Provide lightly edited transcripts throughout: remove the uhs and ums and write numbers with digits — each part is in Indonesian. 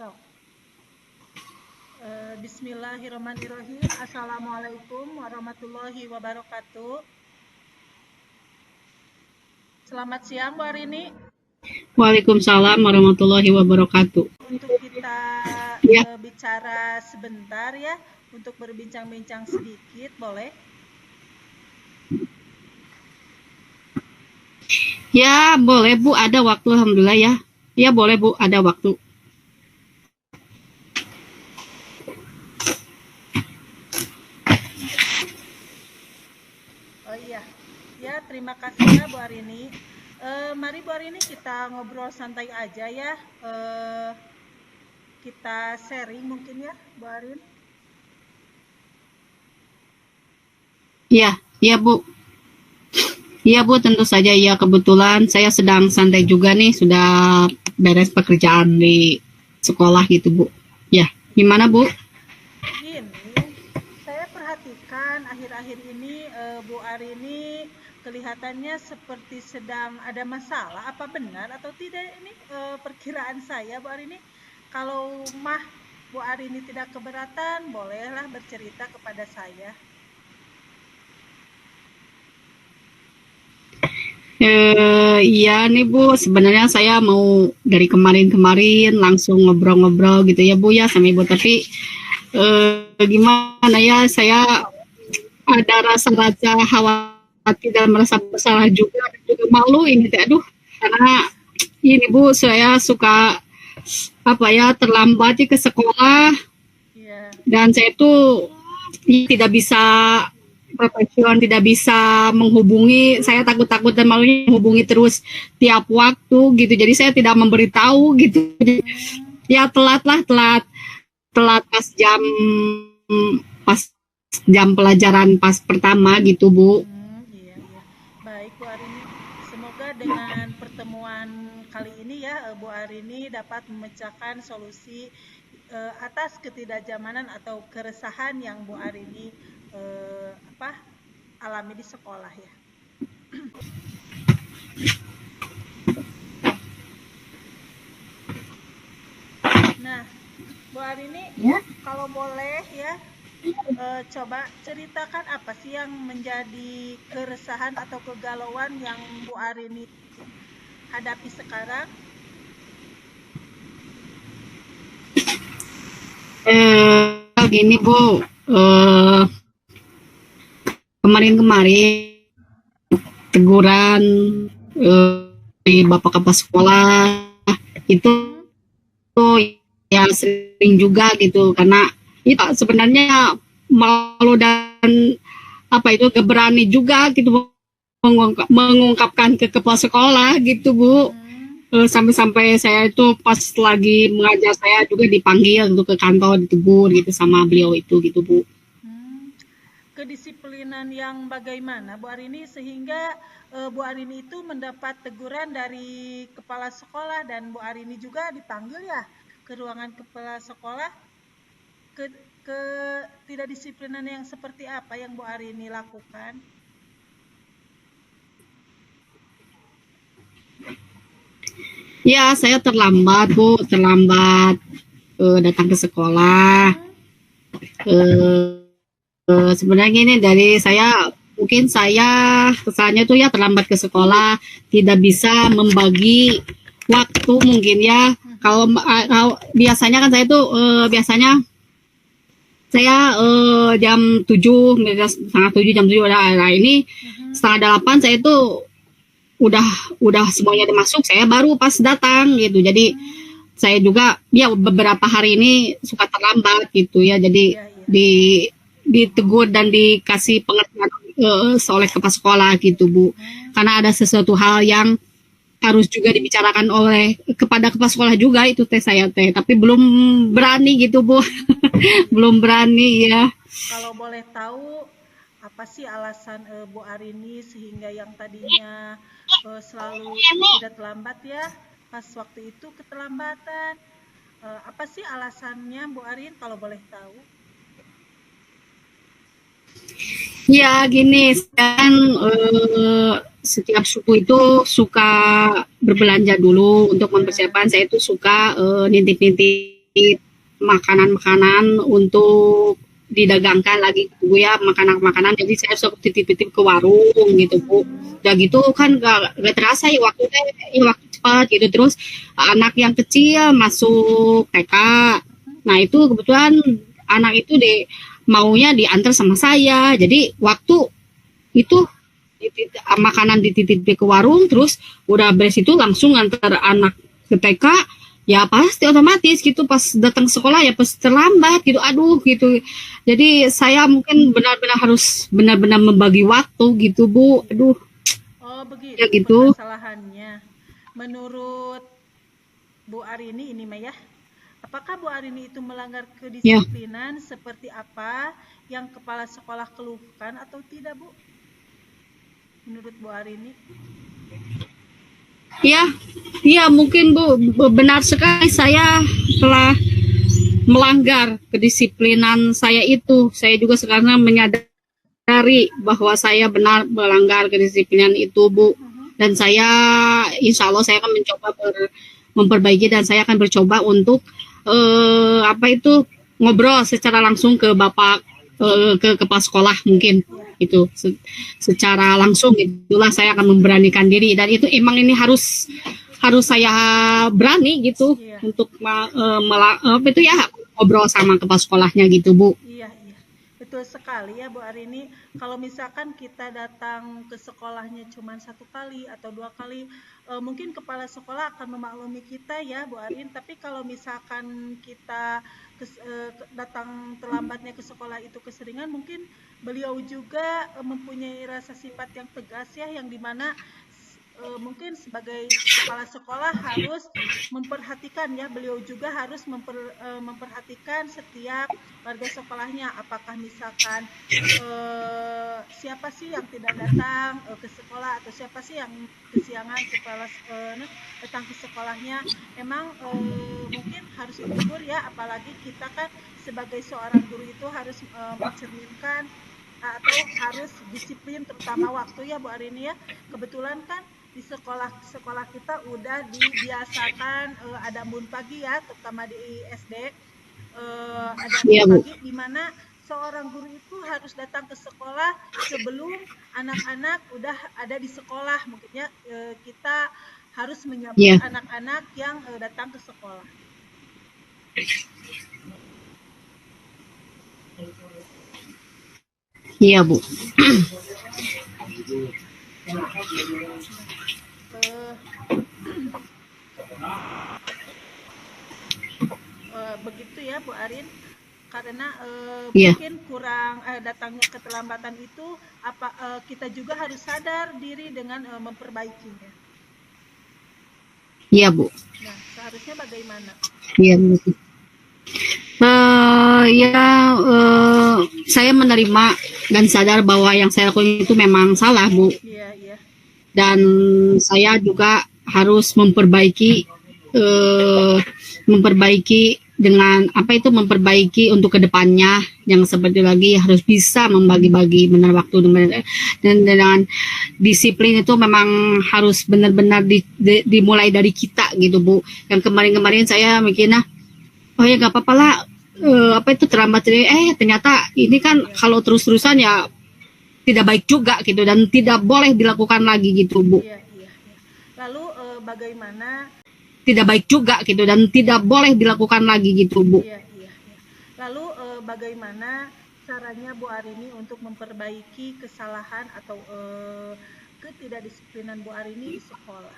Sok. Bismillahirrahmanirrahim. Assalamualaikum warahmatullahi wabarakatuh. Selamat siang Bu Arini. Waalaikumsalam warahmatullahi wabarakatuh. Untuk kita bicara sebentar ya, untuk berbincang-bincang sedikit, boleh? Ya, boleh Bu, ada waktu alhamdulillah ya. Ya, boleh Bu, ada waktu. Oh iya. Ya, terima kasih ya Bu Arini. Mari Bu Arini kita ngobrol santai aja ya. Kita sharing mungkin ya Bu Arin. Iya, iya Bu. Iya Bu, tentu saja ya. Kebetulan saya sedang santai juga nih, sudah beres pekerjaan di sekolah gitu Bu. Ya, gimana Bu? Ini saya perhatikan akhir-akhir ini Bu Arini kelihatannya seperti sedang ada masalah. Apa benar atau tidak ini perkiraan saya Bu Arini? Kalau Bu Arini tidak keberatan, bolehlah bercerita kepada saya. Iya nih Bu, sebenarnya saya mau dari kemarin-kemarin langsung ngobrol-ngobrol gitu ya Bu ya sama Ibu, tapi gimana ya, saya ada rasa-rasa khawatir dan merasa bersalah juga malu ini teh, aduh, karena ini Bu, saya suka apa ya, terlambat ke sekolah. Iya. Dan saya tuh tidak bisa profesional, tidak bisa menghubungi, saya takut-takut dan malunya menghubungi terus tiap waktu gitu, jadi saya tidak memberitahu gitu. Ya telat pas jam pelajaran pas pertama gitu Bu. Iya. Baik Bu Arini, semoga dengan pertemuan kali ini ya Bu Arini dapat memecahkan solusi atas ketidaknyamanan atau keresahan yang Bu Arini alami di sekolah ya. Nah, Bu Arini, ya? Kalau boleh ya, coba ceritakan apa sih yang menjadi keresahan atau kegalauan yang Bu Arini hadapi sekarang? Gini Bu, kemarin-kemarin teguran dari Bapak Kepala Sekolah itu ya sering juga gitu, karena itu sebenarnya malu dan apa itu gak berani juga gitu mengungkapkan ke kepala sekolah gitu Bu. Sampai-sampai saya itu pas lagi mengajar saya juga dipanggil untuk ke kantor, ditegur gitu sama beliau itu gitu Bu. Kedisiplinan yang bagaimana Bu Arini sehingga Bu Arini itu mendapat teguran dari kepala sekolah dan Bu Arini juga dipanggil ya ke ruangan kepala sekolah. Ketidakdisiplinan yang seperti apa yang Bu Arini lakukan? Ya, saya terlambat Bu, datang ke sekolah. Sebenarnya ini dari saya, mungkin saya kesannya tuh ya terlambat ke sekolah, tidak bisa membagi waktu mungkin ya. Kalau biasanya kan saya tuh saya jam 7, setengah 7, jam 7 nah ini setengah 8 saya tuh udah semuanya masuk, saya baru pas datang gitu. Jadi saya juga ya beberapa hari ini suka terlambat gitu ya. Jadi ditegur dan dikasih pengertian oleh kepala sekolah gitu Bu. Karena ada sesuatu hal yang harus juga dibicarakan kepada kepala sekolah juga itu saya tapi belum berani gitu Bu. Belum berani ya. Kalau boleh tahu apa sih alasan Bu Arini sehingga yang tadinya selalu tidak terlambat ya, pas waktu itu keterlambatan, apa sih alasannya Bu Arin kalau boleh tahu? Ya gini, kan setiap suku itu suka berbelanja dulu untuk mempersiapkan. Saya itu suka nitip-nitip makanan-makanan untuk didagangkan lagi Bu ya, makanan-makanan, jadi saya suka titip-titip ke warung gitu Bu. Udah gitu kan gak terasa ya waktu cepat gitu. Terus anak yang kecil masuk TK, nah itu kebetulan anak itu maunya diantar sama saya, jadi waktu itu makanan dititip ke warung, terus udah beres itu langsung antar anak ke TK, ya pasti otomatis gitu pas datang sekolah ya pasti terlambat gitu, aduh gitu. Jadi saya mungkin benar-benar harus benar-benar membagi waktu gitu Bu, aduh. Oh begitu Ya gitu. permasalahannya. Menurut Bu Arini ini Maya, apakah Bu Arini itu melanggar kedisiplinan seperti apa yang kepala sekolah keluhkan atau tidak Bu? Menurut Bu Arini? Iya mungkin Bu, benar sekali saya telah melanggar kedisiplinan saya itu. Saya juga sekarang menyadari bahwa saya benar melanggar kedisiplinan itu Bu. Dan saya insya Allah saya akan mencoba memperbaiki, dan saya akan bercoba untuk ngobrol secara langsung ke Bapak, ke kepala sekolah mungkin itu secara langsung, itulah saya akan memberanikan diri, dan itu emang ini harus saya berani gitu untuk ngobrol sama kepala sekolahnya gitu Bu. Iya betul sekali ya Bu Arini. Kalau misalkan kita datang ke sekolahnya cuma 1 kali atau 2 kali, mungkin kepala sekolah akan memaklumi kita ya Bu Arin. Tapi kalau misalkan kita datang terlambatnya ke sekolah itu keseringan, mungkin beliau juga mempunyai rasa sifat yang tegas ya, yang dimana mungkin sebagai kepala sekolah harus memperhatikan ya, beliau juga harus memperhatikan setiap warga sekolahnya, apakah misalkan siapa sih yang tidak datang ke sekolah, atau siapa sih yang kesiangan datang ke sekolahnya. Emang mungkin harus ditegur ya, apalagi kita kan sebagai seorang guru itu harus mencerminkan atau harus disiplin, terutama waktu ya Bu Arini ya. Kebetulan kan di sekolah kita udah dibiasakan ada embun pagi ya, terutama di SD ada embun pagi, di mana seorang guru itu harus datang ke sekolah sebelum anak-anak udah ada di sekolah. Mungkinnya kita harus menyambut anak-anak yang datang ke sekolah. Iya Bu. Begitu ya Bu Arin, karena mungkin kurang datangnya keterlambatan itu kita juga harus sadar diri dengan memperbaikinya. Iya Bu. Nah seharusnya bagaimana? Iya Bu. Saya menerima dan sadar bahwa yang saya lakukan itu memang salah Bu. Iya. Dan saya juga harus memperbaiki dengan memperbaiki untuk kedepannya, yang seperti lagi harus bisa membagi-bagi benar waktu, dan dengan disiplin itu memang harus benar-benar dimulai dari kita gitu Bu. Yang kemarin saya mikirnya oh ya gak apa-apa lah, terlambat, ternyata ini kan kalau terus-terusan ya tidak baik juga gitu, dan tidak boleh dilakukan lagi gitu Bu. Iya. Lalu bagaimana? Tidak baik juga gitu, dan tidak boleh dilakukan lagi gitu Bu. Iya. Lalu bagaimana caranya Bu Arini untuk memperbaiki kesalahan atau ketidakdisiplinan Bu Arini di sekolah?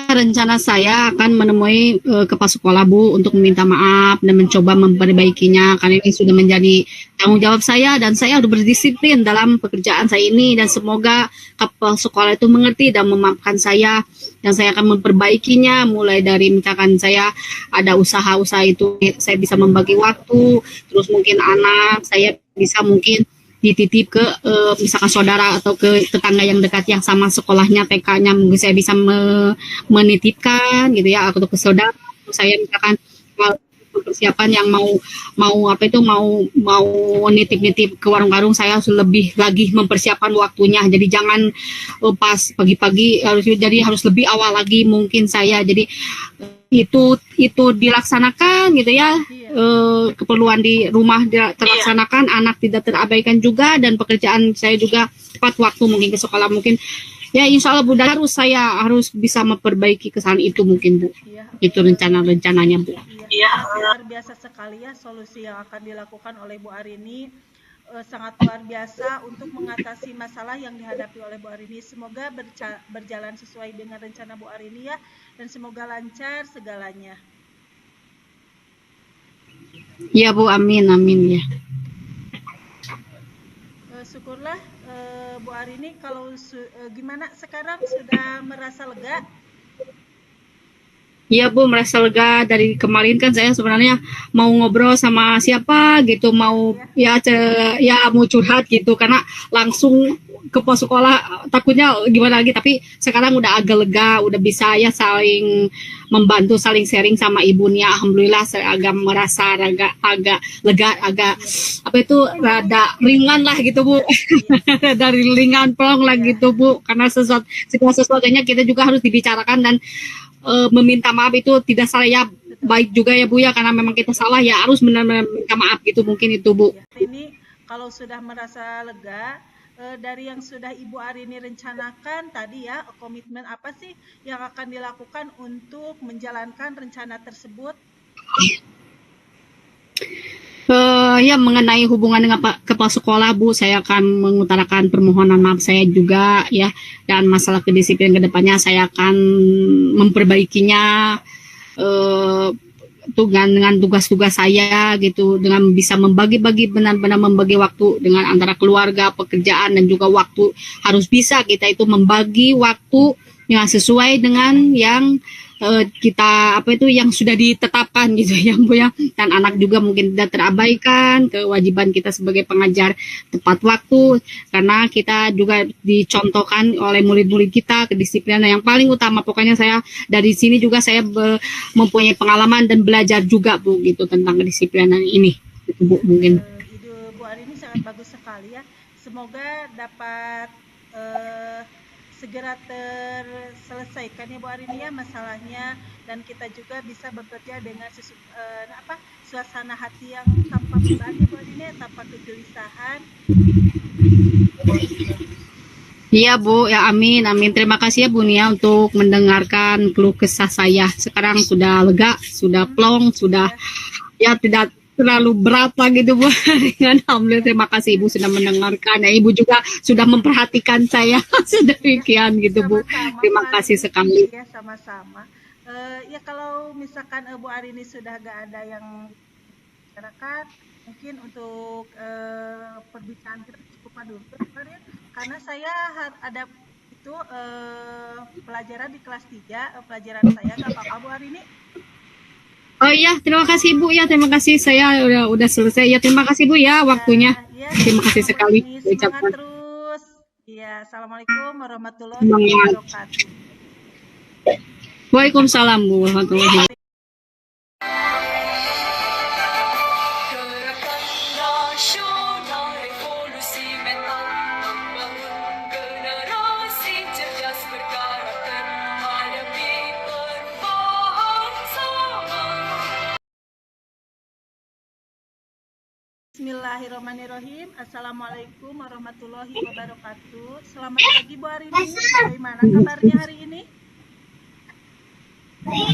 Rencana saya akan menemui kepala sekolah Bu untuk meminta maaf dan mencoba memperbaikinya, karena ini sudah menjadi tanggung jawab saya, dan saya harus berdisiplin dalam pekerjaan saya ini, dan semoga kepala sekolah itu mengerti dan memaafkan saya, dan saya akan memperbaikinya. Mulai dari misalkan saya ada usaha-usaha itu saya bisa membagi waktu, terus mungkin anak saya bisa mungkin dititip ke misalkan saudara atau ke tetangga yang dekat yang sama sekolahnya TK-nya, mungkin saya bisa menitipkan gitu ya, atau ke saudara. Saya misalkan persiapan yang mau apa itu mau nitip-nitip ke warung-warung, saya harus lebih lagi mempersiapkan waktunya. Jadi jangan pas pagi-pagi harus lebih awal lagi mungkin saya. Jadi itu dilaksanakan gitu ya. Keperluan di rumah terlaksanakan, anak tidak terabaikan juga, dan pekerjaan saya juga tepat waktu mungkin ke sekolah mungkin. Ya insya Allah Bu, dan saya harus bisa memperbaiki kesalahan itu mungkin Bu. Itu rencananya Bu. Iya, luar biasa sekali ya solusi yang akan dilakukan oleh Bu Arini. Sangat luar biasa untuk mengatasi masalah yang dihadapi oleh Bu Arini. Semoga berjalan sesuai dengan rencana Bu Arini ya, dan semoga lancar segalanya. Ya Bu, amin ya. Syukurlah Bu Arini, kalau gimana sekarang, sudah merasa lega? Iya Bu, merasa lega. Dari kemarin kan saya sebenarnya mau ngobrol sama siapa gitu, mau ya mau curhat gitu, karena langsung ke pos sekolah takutnya gimana lagi, tapi sekarang udah agak lega, udah bisa ya saling membantu, saling sharing sama ibunya. Alhamdulillah saya agak merasa agak lega, agak apa itu rada ringan lah gitu Bu. Dari ringan plong lah gitu Bu, karena sesuatunya kita juga harus dibicarakan dan meminta maaf itu tidak salah ya, baik juga ya Bu ya, karena memang kita salah ya harus benar-benar minta maaf gitu, mungkin itu Bu. Ini kalau sudah merasa lega, dari yang sudah Ibu Arini rencanakan tadi ya, komitmen apa sih yang akan dilakukan untuk menjalankan rencana tersebut? Ya mengenai hubungan dengan kepala sekolah Bu, saya akan mengutarakan permohonan maaf saya juga ya, dan masalah kedisiplinan kedepannya saya akan memperbaikinya dengan tugas-tugas saya gitu, dengan bisa membagi-bagi, benar-benar membagi waktu dengan antara keluarga, pekerjaan, dan juga waktu. Harus bisa kita itu membagi waktu yang sesuai dengan yang kita apa itu yang sudah ditetapkan gitu ya Bu ya, dan anak juga mungkin tidak terabaikan kewajiban kita sebagai pengajar tepat waktu, karena kita juga dicontohkan oleh murid-murid kita kedisiplinan yang paling utama. Pokoknya saya dari sini juga saya mempunyai pengalaman dan belajar juga Bu gitu tentang kedisiplinan ini gitu, Bu. Mungkin ide Bu Arini sangat bagus sekali ya, semoga dapat segera terselesaikan ya Bu Arini ya masalahnya, dan kita juga bisa bekerja dengan suasana hati yang tanpa beban ya Bu Arini, tanpa kegelisahan. Iya Bu, ya amin. Terima kasih ya Bu Nia untuk mendengarkan keluh kesah saya. Sekarang sudah lega, sudah plong, sudah ya tidak terlalu berat lagi gitu Bu. Alhamdulillah, terima kasih Ibu sudah mendengarkan. Ya, Ibu juga sudah memperhatikan saya sedemikian gitu Bu. Terima kasih sekali. Ya sama-sama. Ya kalau misalkan Bu Arini sudah gak ada yang bicarakan, mungkin untuk perbincangan kita cukup dulu kemarin, karena saya ada itu pelajaran di kelas 3, pelajaran saya. Gak apa-apa Bu Arini? Oh iya, terima kasih Bu ya, terima kasih, saya udah selesai ya. Terima kasih Bu ya waktunya. Terima kasih sekali. Semangat terus. Ya, assalamualaikum warahmatullahi wabarakatuh. Waalaikumsalam Bu warahmatullahi wabarakatuh. Bismillahirrahmanirrahim. Assalamualaikum warahmatullahi wabarakatuh. Selamat pagi Bu Arini. Bagaimana kabarnya hari ini?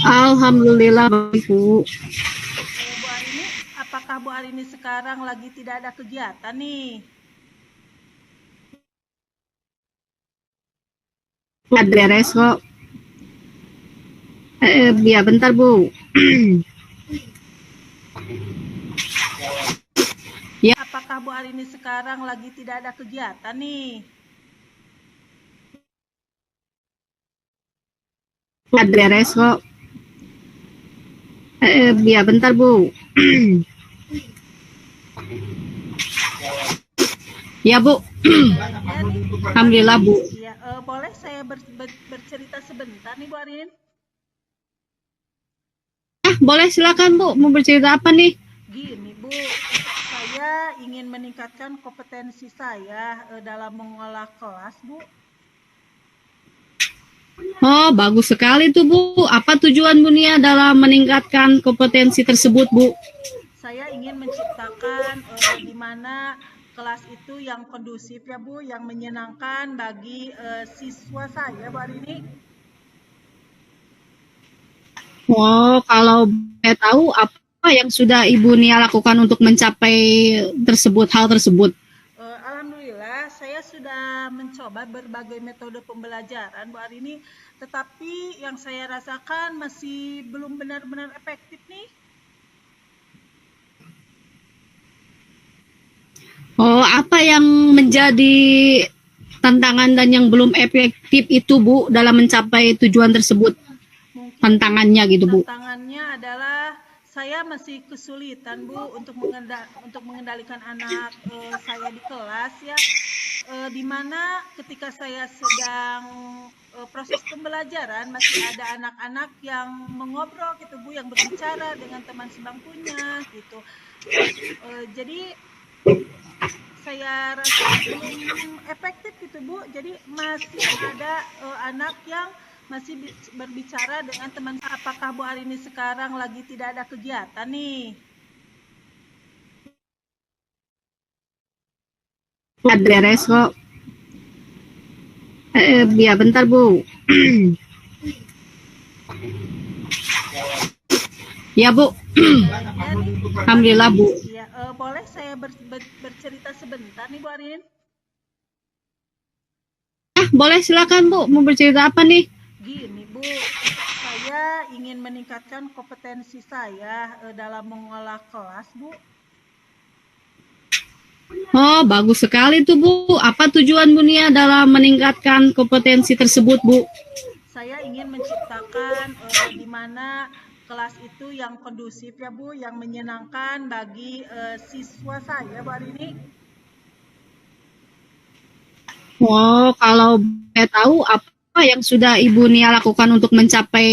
Alhamdulillah baik Bu. Bu Arini, apakah Bu Arini sekarang lagi tidak ada kegiatan nih? Ada beres kok. Ya bentar Bu. Ya. Apakah Bu Arini sekarang lagi tidak ada kegiatan nih? Ada beres kok. Ya bentar Bu. Ya Bu. Alhamdulillah Bu. Ya, boleh saya bercerita sebentar nih Bu Arini? Boleh silakan Bu, mau bercerita apa nih? Gini Bu, saya ingin meningkatkan kompetensi saya dalam mengolah kelas Bu. Oh, bagus sekali tuh Bu. Apa tujuan Bu Nia dalam meningkatkan kompetensi tersebut Bu? Saya ingin menciptakan di mana kelas itu yang kondusif ya Bu, yang menyenangkan bagi siswa saya Bu hari ini. Oh, kalau saya tahu apa yang sudah Ibu Nia lakukan untuk mencapai hal tersebut? Alhamdulillah, saya sudah mencoba berbagai metode pembelajaran Bu hari ini, tetapi yang saya rasakan masih belum benar-benar efektif nih. Oh, apa yang menjadi tantangan dan yang belum efektif itu Bu dalam mencapai tujuan tersebut? Mungkin Tantangannya gitu Bu. tantangannya adalah saya masih kesulitan Bu untuk mengendalikan anak saya di kelas ya, di mana ketika saya sedang proses pembelajaran masih ada anak-anak yang mengobrol gitu Bu, yang berbicara dengan teman sebangkunya gitu. Jadi saya rasa belum efektif gitu Bu, jadi masih ada anak yang masih berbicara dengan teman. Apakah Bu hari ini sekarang lagi tidak ada kegiatan nih? Beres kok. Ya bentar Bu. Ya Bu. Ya nih, Alhamdulillah Bu. ya, boleh saya bercerita sebentar nih Bu Arin? Boleh silakan Bu, mau bercerita apa nih? Gini Bu, saya ingin meningkatkan kompetensi saya dalam mengolah kelas Bu. Oh, bagus sekali tuh Bu. Apa tujuan Bu Nia dalam meningkatkan kompetensi tersebut Bu? Saya ingin menciptakan di mana kelas itu yang kondusif ya Bu, yang menyenangkan bagi siswa saya Bu hari ini. Oh, kalau saya tahu apa yang sudah Ibu Nia lakukan untuk mencapai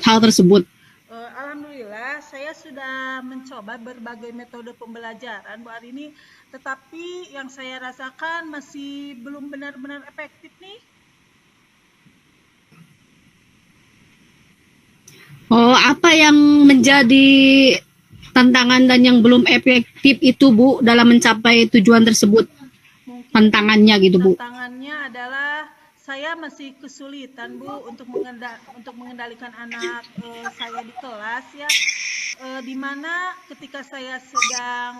hal tersebut? Alhamdulillah, saya sudah mencoba berbagai metode pembelajaran Bu hari ini, tetapi yang saya rasakan masih belum benar-benar efektif nih. Oh, apa yang menjadi tantangan dan yang belum efektif itu Bu dalam mencapai tujuan tersebut? Mungkin Tantangannya gitu Bu. tantangannya adalah saya masih kesulitan Bu untuk mengendalikan anak saya di kelas ya, di mana ketika saya sedang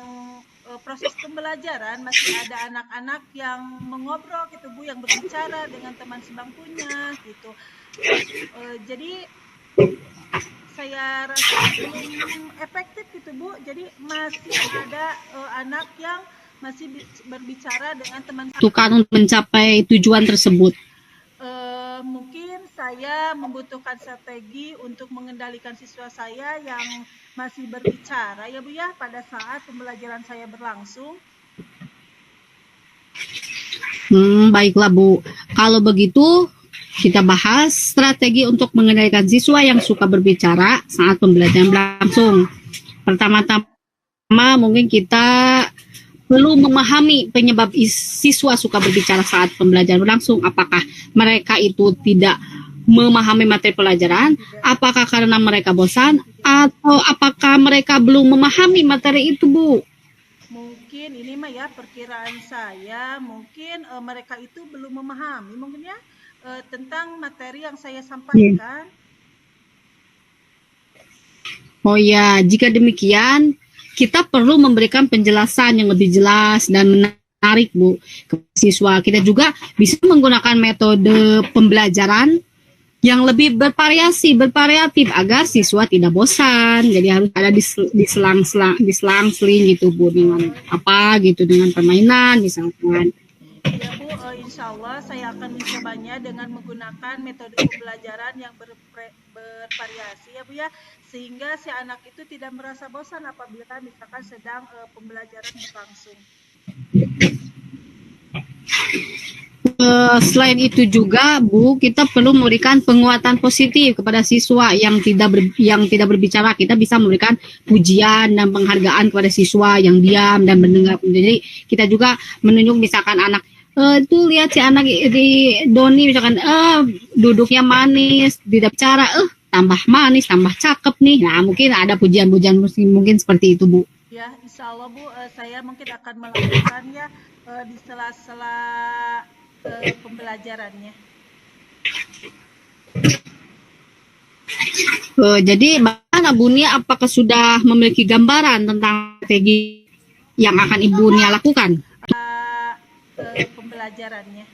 proses pembelajaran masih ada anak-anak yang mengobrol gitu Bu, yang berbicara dengan teman sebangkunya gitu. Jadi saya rasa belum efektif gitu Bu, jadi masih ada anak yang masih berbicara dengan teman. Tukar untuk mencapai tujuan tersebut. Mungkin saya membutuhkan strategi untuk mengendalikan siswa saya yang masih berbicara ya Bu ya pada saat pembelajaran saya berlangsung. Baiklah Bu. Kalau begitu kita bahas strategi untuk mengendalikan siswa yang suka berbicara saat pembelajaran berlangsung. Pertama-tama mungkin kita perlu memahami penyebab siswa suka berbicara saat pembelajaran berlangsung. Apakah mereka itu tidak memahami materi pelajaran? Apakah karena mereka bosan? Atau apakah mereka belum memahami materi itu Bu? Mungkin ini mah ya perkiraan saya, mungkin mereka itu belum memahami mungkin ya tentang materi yang saya sampaikan. Oh ya, jika demikian kita perlu memberikan penjelasan yang lebih jelas dan menarik Bu ke siswa. Kita juga bisa menggunakan metode pembelajaran yang lebih bervariatif agar siswa tidak bosan. Jadi harus ada diselang-seling gitu Bu, dengan apa gitu, dengan permainan misalkan. Ya Bu, insya Allah saya akan mencobanya dengan menggunakan metode pembelajaran yang bervariasi ya Bu ya, sehingga si anak itu tidak merasa bosan apabila misalkan sedang pembelajaran berlangsung. Selain itu juga Bu, kita perlu memberikan penguatan positif kepada siswa yang tidak berbicara. Kita bisa memberikan pujian dan penghargaan kepada siswa yang diam dan mendengar. Jadi kita juga menunjuk misalkan anak tuh lihat si anak di Doni misalkan duduknya manis, tidak bicara, tambah manis, tambah cakep nih. Nah, mungkin ada pujian-pujian mungkin seperti itu Bu. Ya, insya Allah Bu, saya mungkin akan melakukannya di sela-sela pembelajarannya. Jadi bagaimana Bu Nia, apakah sudah memiliki gambaran tentang strategi yang akan Ibu Nia lakukan? Pembelajarannya.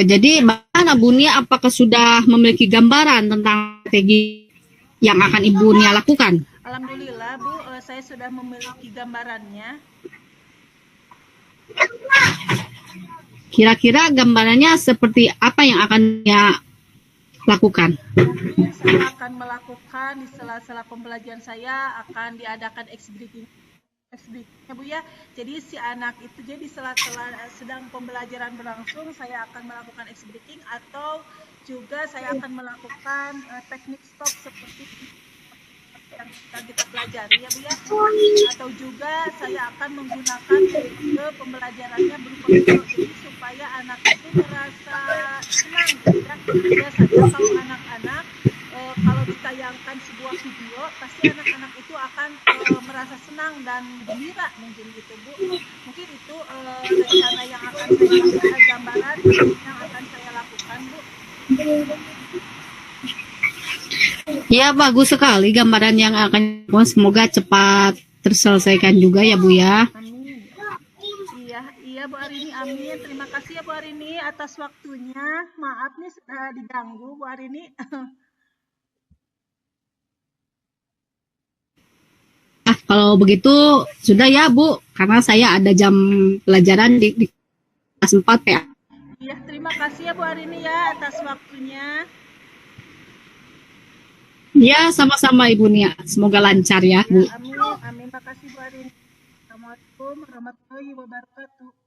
Jadi bagaimana Bu Nia, apakah sudah memiliki gambaran tentang strategi yang akan Ibu Nia lakukan? Alhamdulillah Bu, saya sudah memiliki gambarannya. Kira-kira gambarannya seperti apa yang akan Nia lakukan? Mungkin saya akan melakukan di sela-sela pembelajaran saya akan diadakan ex-breaking ya Bu ya. Jadi si anak itu jadi sela-sela sedang pembelajaran berlangsung saya akan melakukan ex-breaking atau juga saya akan melakukan teknik stop seperti yang kita pelajari ya Bu ya. Atau juga saya akan menggunakan metode pembelajarannya berupa video jadi supaya anak itu merasa senang gitu ya. Biasanya kalau anak-anak kalau ditayangkan sebuah video pasti anak-anak itu akan merasa senang dan gembira mungkin gitu Bu. Mungkin itu rencana yang akan saya gambaran yang akan saya lakukan Bu. Ya, bagus sekali gambaran yang akan semoga cepat terselesaikan juga ya Bu ya. Amin. Iya Bu Arini, amin. Terima kasih ya Bu Arini atas waktunya. Maaf nih diganggu Bu Arini. Kalau begitu sudah ya Bu, karena saya ada jam pelajaran di kelas 4 PA. Iya, terima kasih ya Bu Arini ya atas waktunya. Ya, sama-sama Ibu Nia. Semoga lancar ya, Bu. Amin, amin. Makasih Bu Arini. Assalamualaikum warahmatullahi wabarakatuh.